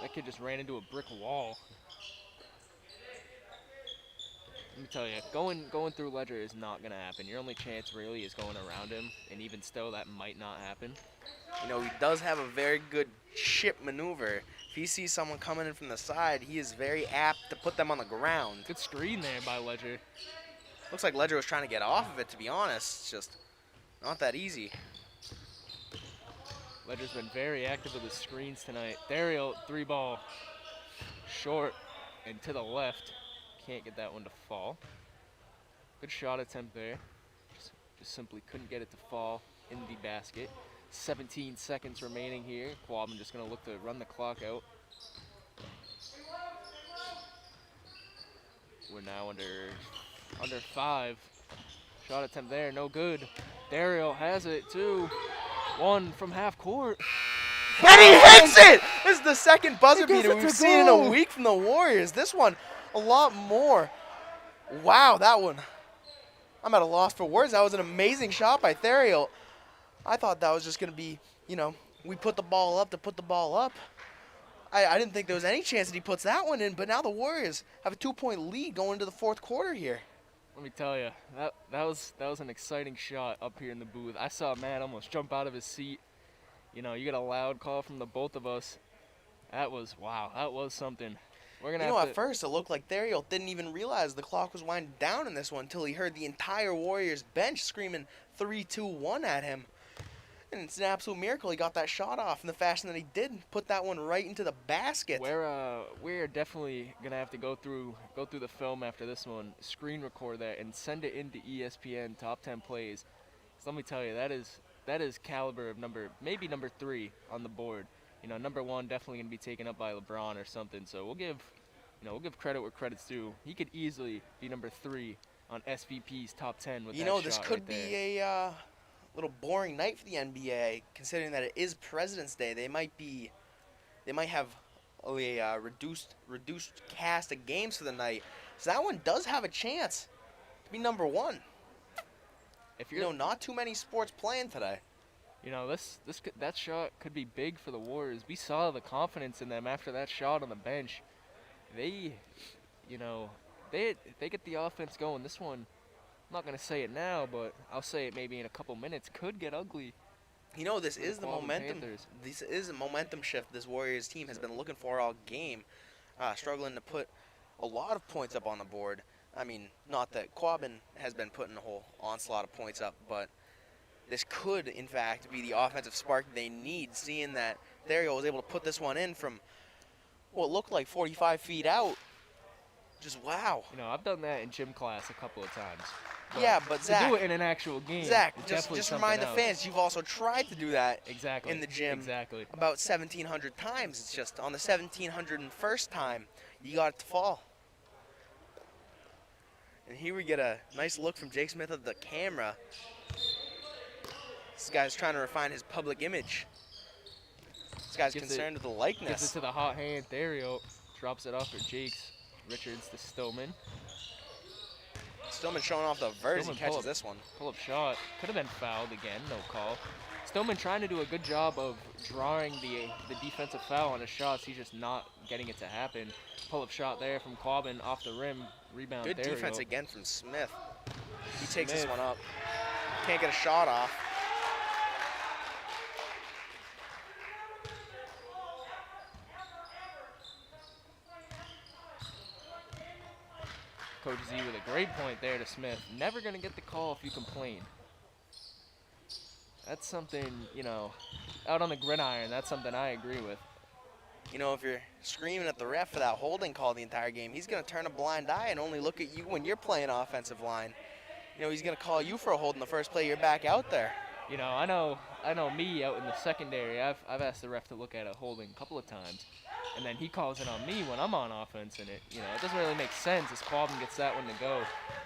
That kid just ran into a brick wall. Let me tell you, going through Ledger is not going to happen. Your only chance really is going around him, and even still, that might not happen. You know, he does have a very good chip maneuver. If he sees someone coming in from the side, he is very apt to put them on the ground. Good screen there by Ledger. Looks like Ledger was trying to get off of it, to be honest. It's just not that easy. Ledger's been very active with his screens tonight. Theriot, 3-ball, short and to the left. Can't get that one to fall. Good shot attempt there. Just simply couldn't get it to fall in the basket. 17 seconds remaining here. Quabbin just going to look to run the clock out. We're now under 5. Shot attempt there, no good. Theriot has it, 2-1 from half court. And he hits it! This is the second buzzer He gets beater it we've to seen in a go. week from the Warriors. This one, a lot more. Wow, that one. I'm at a loss for words. That was an amazing shot by Theriot. I thought that was just going to be, you know, we put the ball up to put the ball up. I didn't think there was any chance that he puts that one in, but now the Warriors have a 2-point lead going into the fourth quarter here. Let me tell you, that was an exciting shot up here in the booth. I saw a man almost jump out of his seat. You know, you get a loud call from the both of us. That was, wow, that was something. We're gonna You know, have at first it looked like Theriot didn't even realize the clock was winding down in this one until he heard the entire Warriors bench screaming 3-2-1 at him. And it's an absolute miracle he got that shot off in the fashion that he did, put that one right into the basket. we're definitely gonna have to go through the film after this one, screen record that, and send it into ESPN top 10 plays. So let me tell you, that is caliber of maybe number 3 on the board. You know, number 1 definitely gonna be taken up by LeBron or something. So we'll give credit where credit's due. He could easily be number 3 on SVP's top 10 with that shot. You know, this could right be there. a little boring night for the NBA, considering that it is President's Day. They might have a reduced cast of games for the night. So that one does have a chance to be number 1. If You know, not too many sports playing today. You know, that shot could be big for the Warriors. We saw the confidence in them after that shot on the bench. They get the offense going. This one, I'm not gonna say it now, but I'll say it maybe in a couple minutes. Could get ugly. You know, this for is the Quabbin momentum. Panthers. This is a momentum shift this Warriors team has been looking for all game, struggling to put a lot of points up on the board. I mean, not that Quabbin has been putting a whole onslaught of points up, but this could, in fact, be the offensive spark they need, seeing that Theriot was able to put this one in from what looked like 45 feet out. Just wow. You know, I've done that in gym class a couple of times. Yeah, but to Zach, do it in an actual game, Zach, is just definitely remind the something else. fans you've also tried to do that Exactly. in the gym Exactly. about 1,700 times. It's just on the 1,701st time you got it to fall. And here we get a nice look from Jake Smith at the camera. This guy's trying to refine his public image. This guy's concerned with the Gives likeness. it to the hot hand. Dario drops it off for Jakes. Richards to Stillman. Stillman showing off the vert as he Stillman catches this one. Pull-up shot. Could have been fouled again. No call. Stillman trying to do a good job of drawing the defensive foul on his shots. He's just not getting it to happen. Pull-up shot there from Quabbin off the rim. Rebound. Good Dario. defense again from Smith. He takes this one up. Can't get a shot off. Coach Z with a great point there to Smith. Never going to get the call if you complain. That's something, you know, out on the gridiron, that's something I agree with. You know, if you're screaming at the ref for that holding call the entire game, he's going to turn a blind eye and only look at you when you're playing offensive line. You know, he's going to call you for a hold in the first play you're back out there. You know, I know me out in the secondary, I've asked the ref to look at a holding a couple of times. And then he calls it on me when I'm on offense, and it doesn't really make sense as Quabbin gets that one to go.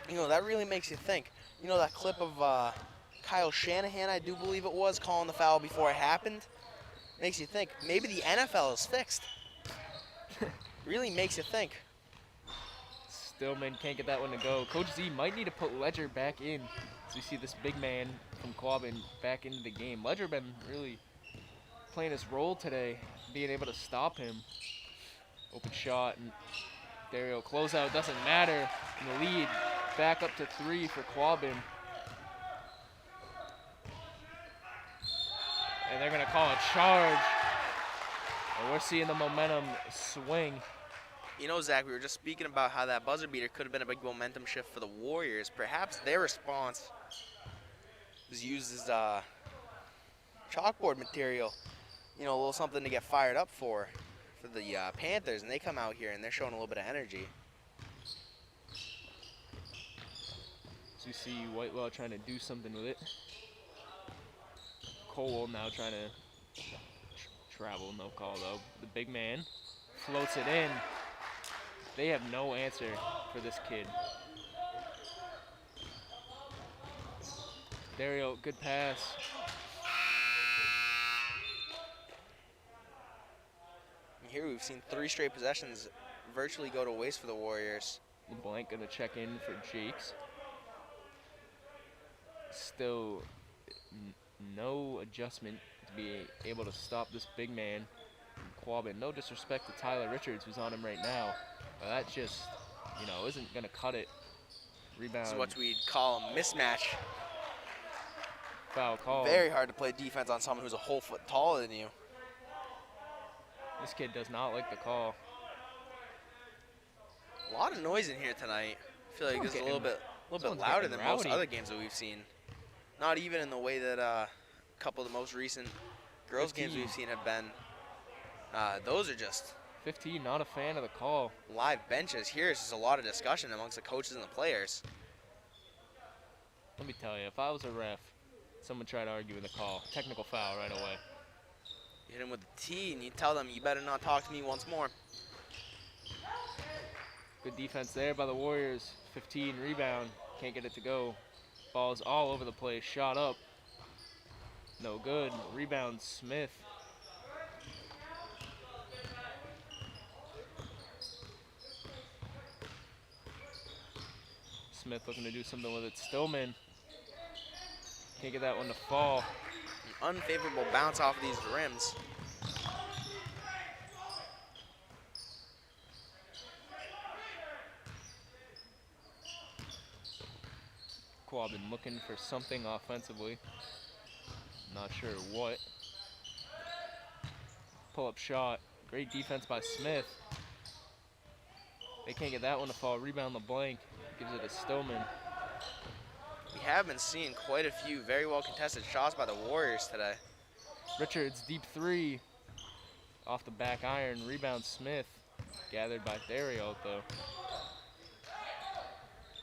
You know, that really makes you think. You know that clip of Kyle Shanahan, I do believe it was, calling the foul before it happened? Makes you think. Maybe the NFL is fixed. Really makes you think. Stillman can't get that one to go. Coach Z might need to put Ledger back in. So you see this big man from Quabbin back into the game. Ledger been really playing his role today, being able to stop him. Open shot, and Dario closeout doesn't matter. In the lead, back up to 3 for Quabbin. And they're gonna call a charge. And we're seeing the momentum swing. You know, Zach, we were just speaking about how that buzzer beater could have been a big momentum shift for the Warriors. Perhaps their response was used as chalkboard material. You know, a little something to get fired up for the Panthers, and they come out here and they're showing a little bit of energy. So you see Whitewell trying to do something with it. Cole now trying to travel, no call though. The big man floats it in. They have no answer for this kid. Dario, good pass. Here we've seen 3 straight possessions virtually go to waste for the Warriors. LeBlanc gonna check in for Jakes. Still no adjustment to be able to stop this big man from Quabbin. No disrespect to Tyler Richards, who's on him right now. But that just, isn't gonna cut it. Rebound. This is what we'd call a mismatch. Foul call. Very hard to play defense on someone who's a whole foot taller than you. This kid does not like the call. A lot of noise in here tonight. I feel like this is a little bit someone's louder getting than most rowdy. other games that we've seen. Not even in the way that a couple of the most recent girls 15. games we've seen have been. Those are just 15, not a fan of the call. live benches. Here it's just a lot of discussion amongst the coaches and the players. Let me tell you, if I was a ref, someone tried to argue with the call. Technical foul right away. You hit him with the tee and you tell them you better not talk to me once more. Good defense there by the Warriors. 15 rebound. Can't get it to go. Ball's all over the place. Shot up. No good. Rebound Smith. Smith looking to do something with it. Stillman. Can't get that one to fall. An unfavorable bounce off of these rims. Quabbin looking for something offensively. Not sure what. Pull-up shot. Great defense by Smith. They can't get that one to fall. Rebound LeBlanc. Gives it to Stillman. We have been seeing quite a few very well contested shots by the Warriors today. Richards, deep 3. Off the back iron. Rebound Smith. Gathered by Dario, though.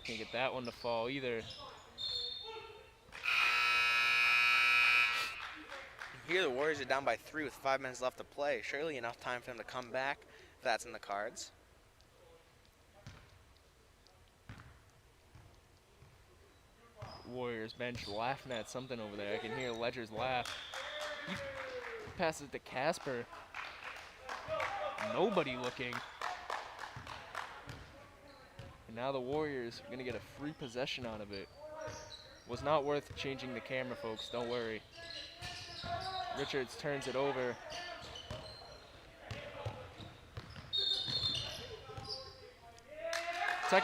Can't get that one to fall either. Here the Warriors are down by 3 with 5 minutes left to play. Surely enough time for them to come back if that's in the cards. Warriors bench laughing at something over there. I can hear Ledger's laugh. He passes to Casper. Nobody looking. And now the Warriors are going to get a free possession out of it. Was not worth changing the camera, folks. Don't worry. Richards turns it over. And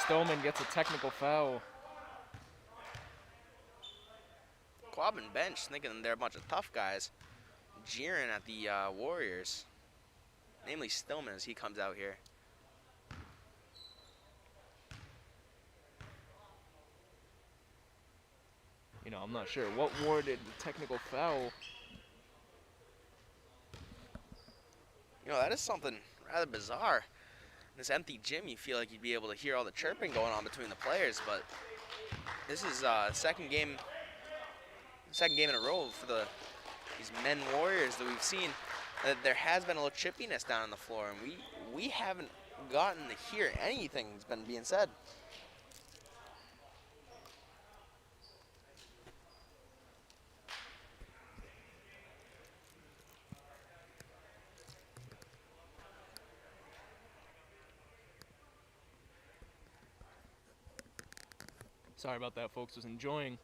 Stillman gets a technical foul. Quabbin bench thinking they're a bunch of tough guys, jeering at the Warriors, namely Stillman as he comes out here. You know, I'm not sure what warranted the technical foul. You know, that is something rather bizarre. In this empty gym, you feel like you'd be able to hear all the chirping going on between the players, but this is second game in a row for these men Warriors that we've seen. There has been a little chippiness down on the floor, and we haven't gotten to hear anything that's been being said. Sorry about that, folks. Was enjoying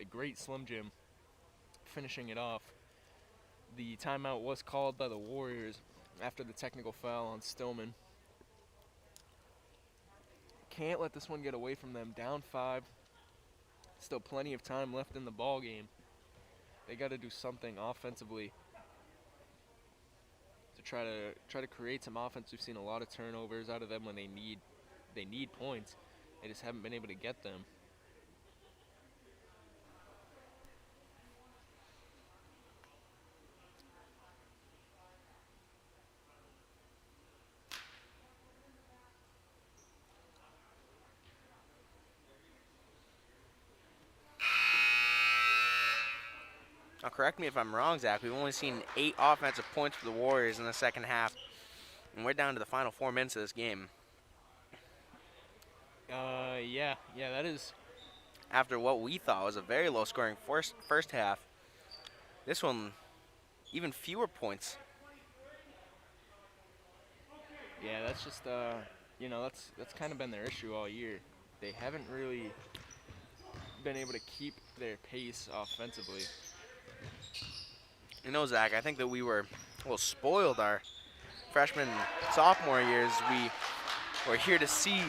a great Slim Jim. Finishing it off. The timeout was called by the Warriors after the technical foul on Stillman. Can't let this one get away from them. Down 5. Still plenty of time left in the ball game. They got to do something offensively to try to create some offense. We've seen a lot of turnovers out of them when they need points. They just haven't been able to get them. Now, correct me if I'm wrong, Zach. We've only seen 8 offensive points for the Warriors in the second half, and we're down to the final 4 minutes of this game. Yeah, that is. After what we thought was a very low-scoring first half, this one, even fewer points. Yeah, that's just that's kind of been their issue all year. They haven't really been able to keep their pace offensively. You know, Zach, I think that we were a little spoiled our freshman, sophomore years. We were here to see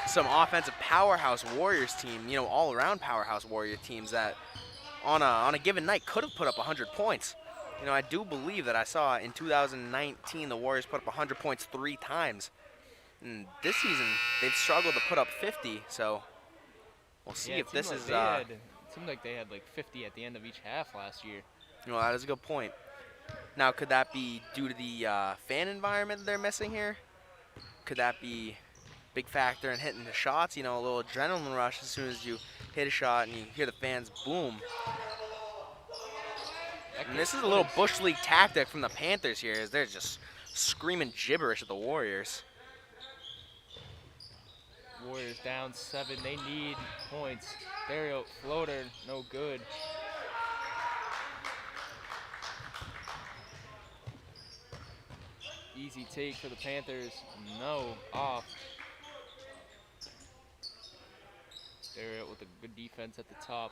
some offensive powerhouse Warriors team, all-around powerhouse Warrior teams that on a given night could have put up 100 points. I do believe that I saw in 2019 the Warriors put up 100 points 3 times. And this season, they've struggled to put up 50, so we'll see if this is... It seemed like they had like 50 at the end of each half last year. That is a good point. Now, could that be due to the fan environment that they're missing here? Could that be a big factor in hitting the shots? A little adrenaline rush as soon as you hit a shot and you hear the fans boom. And this is a little Bush League tactic from the Panthers here, as they're just screaming gibberish at the Warriors. Warriors down 7. They need points. Dario floater, no good. Easy take for the Panthers. No, off. Dario with a good defense at the top.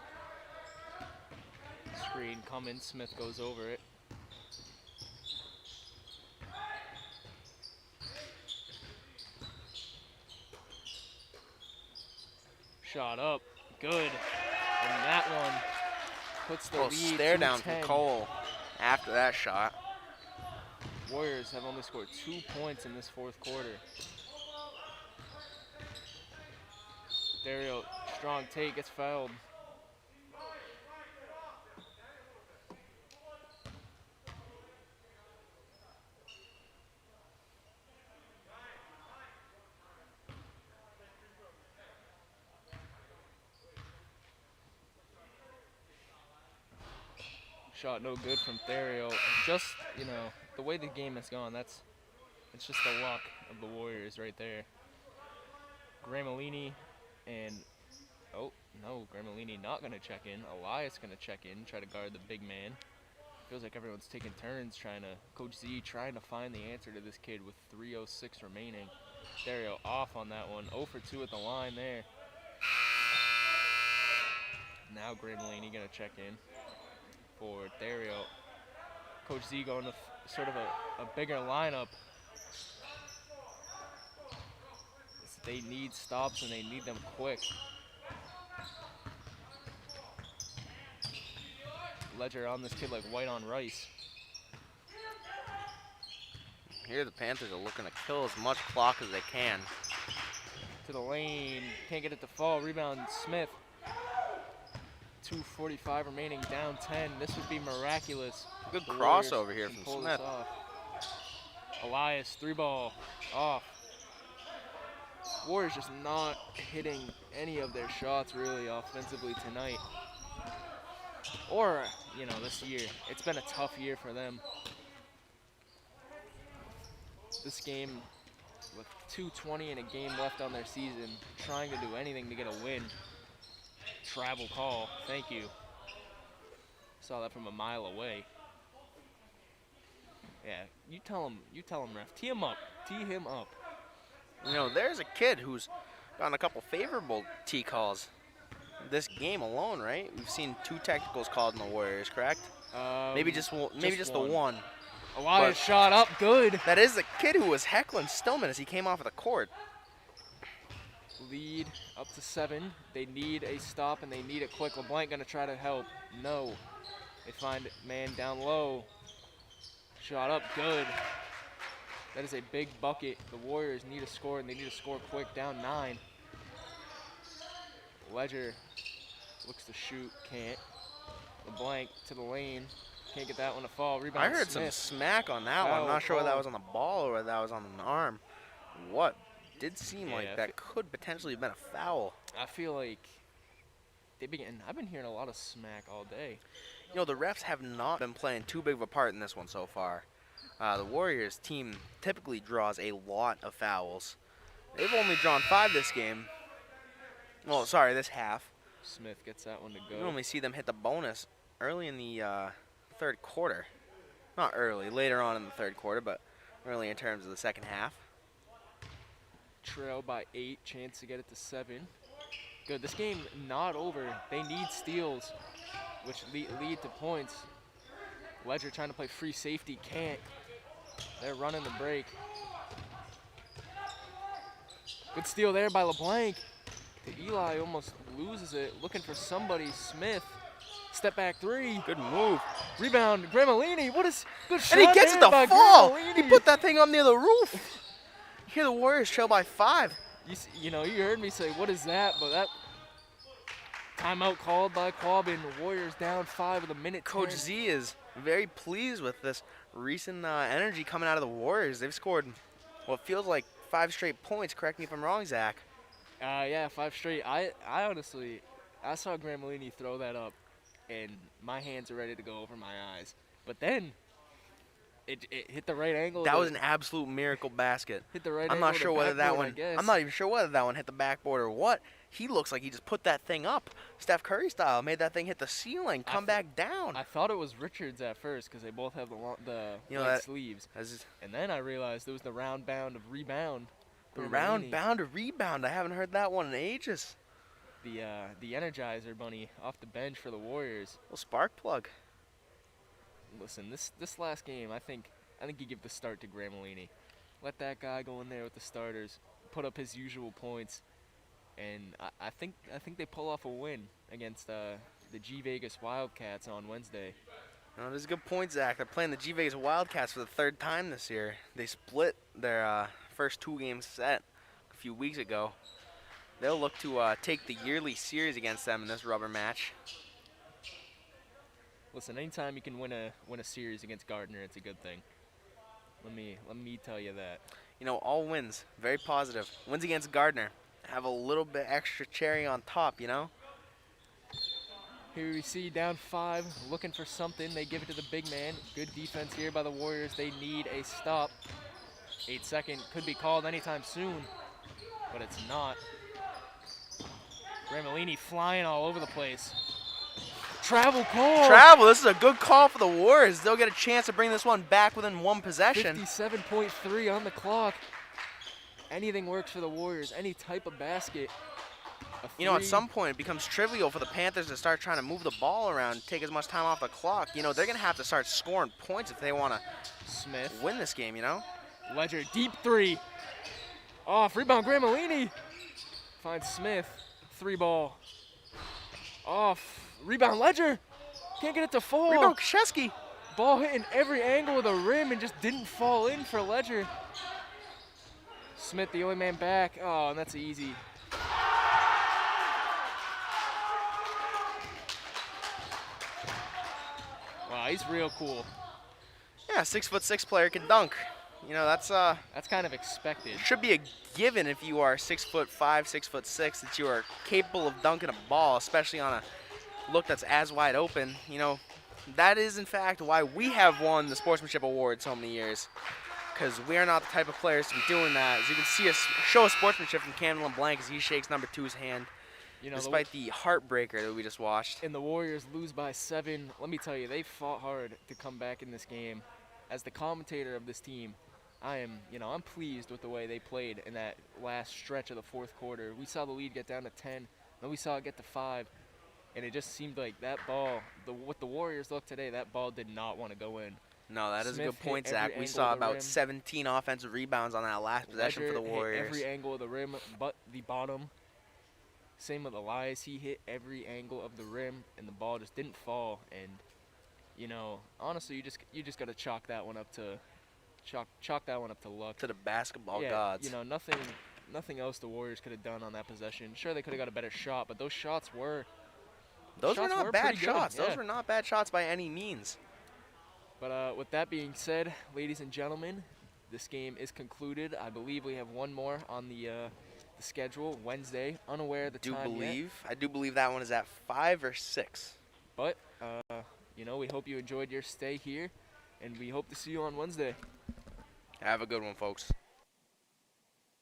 Screen coming. Smith goes over it. Shot up. Good. And that one puts the lead. Stare down from Cole after that shot. Warriors have only scored 2 points in this fourth quarter. Dario, strong take, gets fouled. shot no good from Theriot. Just, you know, the way the game has gone, it's just the luck of the Warriors right there. Gramellini and, oh, no, Gramellini not going to check in. Elias going to check in, try to guard the big man. Feels like everyone's taking turns Coach Z trying to find the answer to this kid with 3:06 remaining. Theriot off on that one, 0 for 2 at the line there. Now Gramellini going to check in for Theriot. Coach Z going to sort of a bigger lineup. They need stops and they need them quick. Ledger on this kid like white on rice. Here the Panthers are looking to kill as much clock as they can. To the lane, can't get it to fall. Rebound Smith. 2:45 remaining, down 10. This would be miraculous. Good The crossover Warriors here can from pull Smith. this off. Elias, 3-ball, off. Warriors just not hitting any of their shots really offensively tonight. Or, you know, this year. It's been a tough year for them. This game, with 2:20 and a game left on their season, trying to do anything to get a win. Travel call, thank you. Saw that from a mile away. Yeah, you tell him, ref. Tee him up. You know, there's a kid who's gotten a couple favorable T calls this game alone, right? We've seen 2 technicals called in the Warriors, correct? Maybe just the one. Elias shot up, good. That is the kid who was heckling Stillman as he came off of the court. Lead up to 7. They need a stop and they need it quick. LeBlanc gonna try to help. No. They find man down low. Shot up, good. That is a big bucket. The Warriors need a score and they need to score quick, down 9. Ledger looks to shoot, can't. LeBlanc to the lane, can't get that one to fall. Rebound I heard Smith. some smack on that one. I'm not sure whether that was on the ball or whether that was on an arm. What did seem like that could potentially have been a foul. I feel like I've been hearing a lot of smack all day. You know, the refs have not been playing too big of a part in this one so far. The Warriors team typically draws a lot of fouls. They've only drawn 5 this game. Well, sorry, this half. Smith gets that one to go. You normally see them hit the bonus early in the third quarter. Not early, later on in the third quarter, but early in terms of the second half. Trail by 8, chance to get it to 7. Good, this game not over. They need steals, which lead to points. Ledger trying to play free safety, can't. They're running the break. Good steal there by LeBlanc. Eli almost loses it, looking for somebody. Smith, step back 3. Good move. Rebound, Gramellini, what is good shot And he gets it there to by fall. Gramellini. He put that thing up near the roof. You hear the Warriors trail by 5. You know, you heard me say, what is that? But that timeout called by Quabbin. Warriors down 5 with a minute. Coach 10. Z is very pleased with this recent energy coming out of the Warriors. They've scored what feels like 5 straight points. Correct me if I'm wrong, Zach. Yeah, 5 straight. I honestly, I saw Gramellini throw that up, and my hands are ready to go over my eyes. But then, it hit the right angle. That was an absolute miracle basket. Hit the right I'm angle. not sure whether that one. I guess. I'm not even sure whether that one hit the backboard or what. He looks like he just put that thing up, Steph Curry style, made that thing hit the ceiling, come back down. I thought it was Richards at first because they both have the You know white that- sleeves. As And then I realized it was the round bound of rebound. the Gramellini. round bound to rebound. I haven't heard that one in ages. The Energizer bunny off the bench for the Warriors. Well, spark plug. Listen, this last game, I think you give the start to Gramellini. Let that guy go in there with the starters, put up his usual points, and I think they pull off a win against the G Vegas Wildcats on Wednesday. No, there's a good point, Zach. They're playing the G Vegas Wildcats for the 3rd time this year. They split their first 2-game set a few weeks ago. They'll look to take the yearly series against them in this rubber match. Listen, anytime you can win a series against Gardner, it's a good thing. Let me tell you that. You know, all wins, very positive. Wins against Gardner have a little bit extra cherry on top, you know? Here we see down 5, looking for something. They give it to the big man. Good defense here by the Warriors. They need a stop. 8-second could be called anytime soon, but it's not. Gramellini flying all over the place. Travel call. Travel. This is a good call for the Warriors. They'll get a chance to bring this one back within one possession. 57.3 on the clock. Anything works for the Warriors. Any type of basket. You know, at some point it becomes trivial for the Panthers to start trying to move the ball around, take as much time off the clock. You know, they're going to have to start scoring points if they want to win this game, you know? Ledger, deep 3. Off, rebound Gramellini. Finds Smith, 3 ball. Off, rebound Ledger. Can't get it to fall. Rebound Krzyzewski. Ball hitting every angle of the rim and just didn't fall in for Ledger. Smith, the only man back. Oh, and that's easy. Wow, he's real cool. Yeah, 6'6" player can dunk. You know, that's kind of expected. Should be a given if you are 6'5", 6'6", that you are capable of dunking a ball, especially on a look that's as wide open. You know, that is in fact why we have won the sportsmanship award so many years, because we are not the type of players to be doing that. As you can see, a show of sportsmanship from Camden LeBlanc as he shakes number 2's hand. You know, despite the heartbreaker that we just watched. And the Warriors lose by 7. Let me tell you, they fought hard to come back in this game. As the commentator of this team, I'm pleased with the way they played in that last stretch of the fourth quarter. We saw the lead get down to 10, then we saw it get to 5, and it just seemed like that ball, what the Warriors looked today, that ball did not want to go in. No, that is a good point, Zach. We saw about 17 offensive rebounds on that last possession for the Warriors. Hit every angle of the rim but the bottom. Same with Elias. He hit every angle of the rim, and the ball just didn't fall. And, you know, honestly, you just got to chalk that one up to luck. To the basketball yeah, gods. You know, nothing else the Warriors could have done on that possession. Sure, they could have got a better shot, but those shots were not bad shots. Yeah. Those were not bad shots by any means. But with that being said, ladies and gentlemen, this game is concluded. I believe we have one more on the schedule Wednesday. Unaware of the time yet. I do believe that one is at 5 or 6. But you know, we hope you enjoyed your stay here, and we hope to see you on Wednesday. Have a good one, folks.